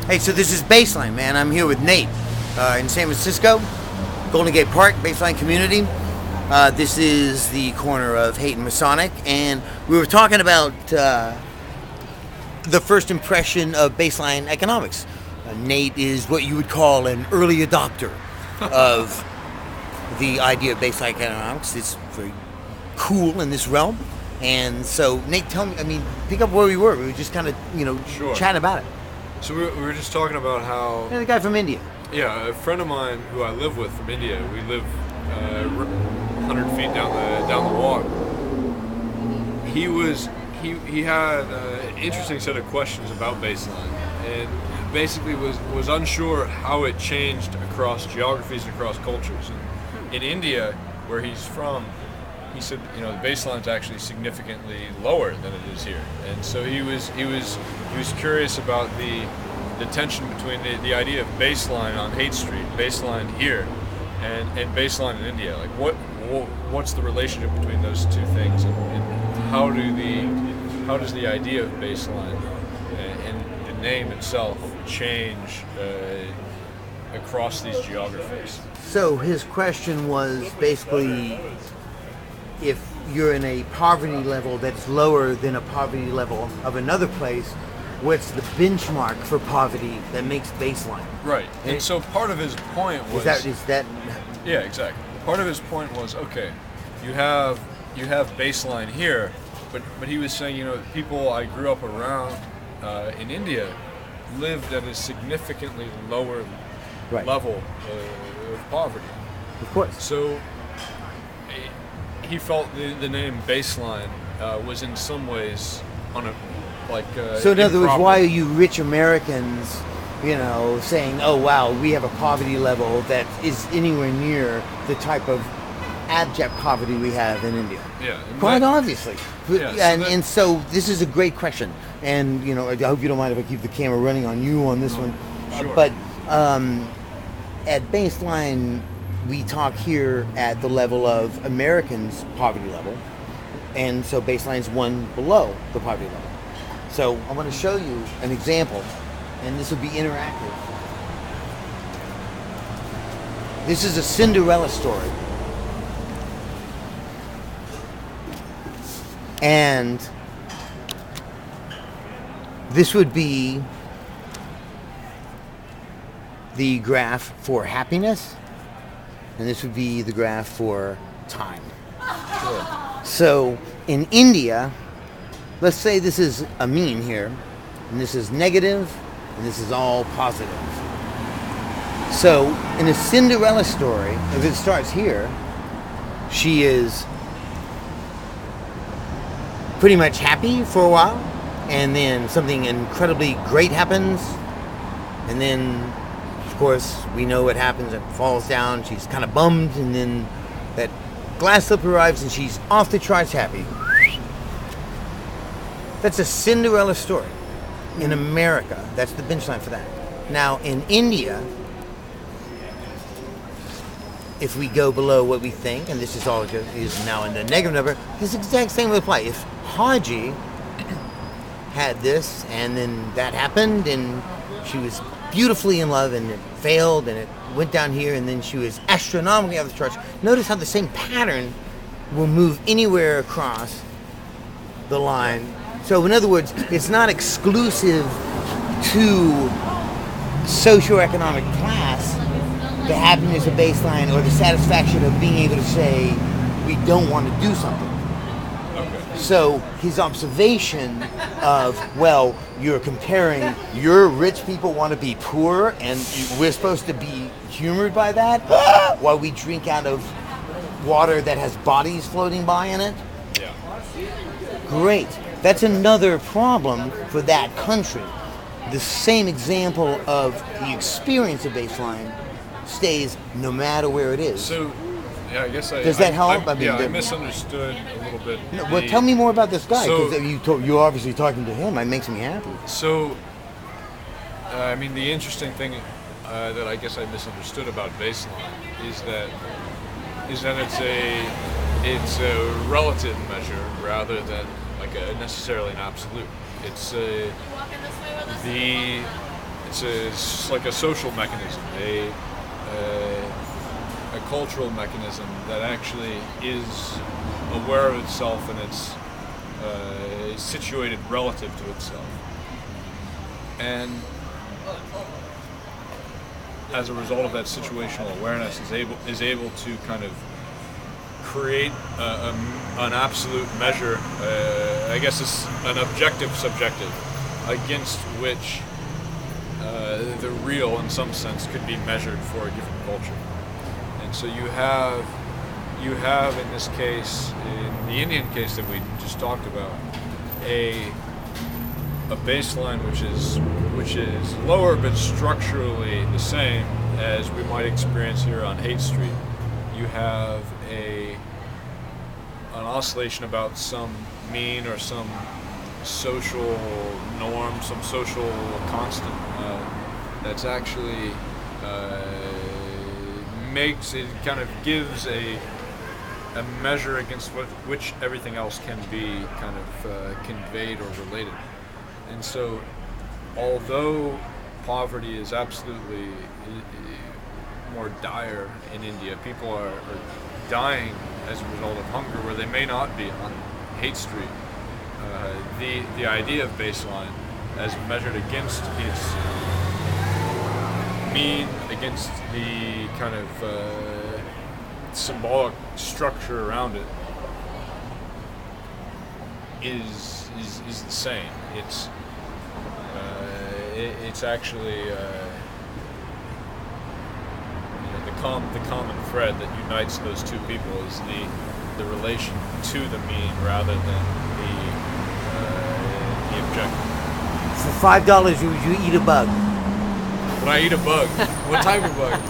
Hey, so this is Baseline, man. I'm here with Nate in San Francisco, Golden Gate Park, Baseline Community. This is the corner of Haight and Masonic, and we were talking about the first impression of Baseline economics. Nate is what you would call an early adopter of the idea of Baseline economics. It's very cool in this realm. And so, Nate, tell me, pick up where we were. We were just kind of, Sure. chatting about it. So we were just talking about how... Yeah, the guy from India. Yeah, a friend of mine who I live with from India, we live 100 feet down the walk. He had an interesting set of questions about Baseline, and basically was unsure how it changed across geographies and across cultures. And in India, where he's from, he said, the baseline's actually significantly lower than it is here, and so he was curious about the tension between the idea of baseline on Haight Street, baseline here, and baseline in India. Like what's the relationship between those two things, and how does the idea of baseline and the name itself change across these geographies? So his question was basically, if you're in a poverty level that's lower than a poverty level of another place, what's the benchmark for poverty that makes baseline? Right. And so part of his point was... Is that... Yeah, exactly. Part of his point was, okay, you have baseline here, but he was saying, people I grew up around in India lived at a significantly lower level of poverty. Of course. So he felt the name baseline was in some ways so in other words, improper. why are you rich Americans, saying, oh wow, we have a poverty level that is anywhere near the type of abject poverty we have in India? Yeah. Quite obviously. Yeah, and so this is a great question. And, I hope you don't mind if I keep the camera running on you on this one. Sure. But at Baseline, we talk here at the level of Americans' poverty level. And so Baseline's one below the poverty level. So I want to show you an example, and this will be interactive. This is a Cinderella story. And this would be the graph for happiness, and this would be the graph for time. Sure. So in India, let's say this is a mean here, and this is negative, and this is all positive. So in a Cinderella story, if it starts here, she is pretty much happy for a while, and then something incredibly great happens, and then of course we know what happens. It falls down, she's kind of bummed, and then that glass slip arrives and she's off the charts happy. That's a Cinderella story. In America, that's the benchline for that. Now in India, if we go below what we think, and this is all is now in the negative number, this exact same would apply. If Haji had this, and then that happened, and she was beautifully in love, and it failed, and it went down here, and then she was astronomically off the charts. Notice how the same pattern will move anywhere across the line. So in other words, it's not exclusive to socioeconomic class, the happiness of baseline, or the satisfaction of being able to say, we don't want to do something. So his observation of, well, you're comparing your rich people want to be poor and we're supposed to be humored by that while we drink out of water that has bodies floating by in it? Yeah. Great. That's another problem for that country. The same example of the experience of baseline stays no matter where it is. So, yeah, I guess Does that help? I misunderstood a little bit. No, well, tell me more about this guy, because you're obviously talking to him. It makes me happy. So, the interesting thing that I guess I misunderstood about baseline is that it's a relative measure rather than necessarily an absolute. It's it's like a social mechanism, a cultural mechanism that actually is aware of itself, and it's situated relative to itself. And as a result of that situational awareness, is able to kind of create an absolute measure. I guess it's an objective subjective against which the real, in some sense, could be measured for a given culture. And so you have in this case, in the Indian case that we just talked about, a baseline which is lower but structurally the same as we might experience here on Haight Street. You have an oscillation about some mean or some social norm, some social constant that's actually makes it, kind of gives a measure against which everything else can be kind of conveyed or related. And so, although poverty is absolutely more dire in India, people are dying as a result of hunger where they may not be on Haight Street. The idea of baseline as measured against its mean, against the kind of symbolic structure around it is the same. It's actually the common thread that unites those two people is the relation to the mean rather than the objective. For $5, you eat a bug. When I eat a bug, what type of bug?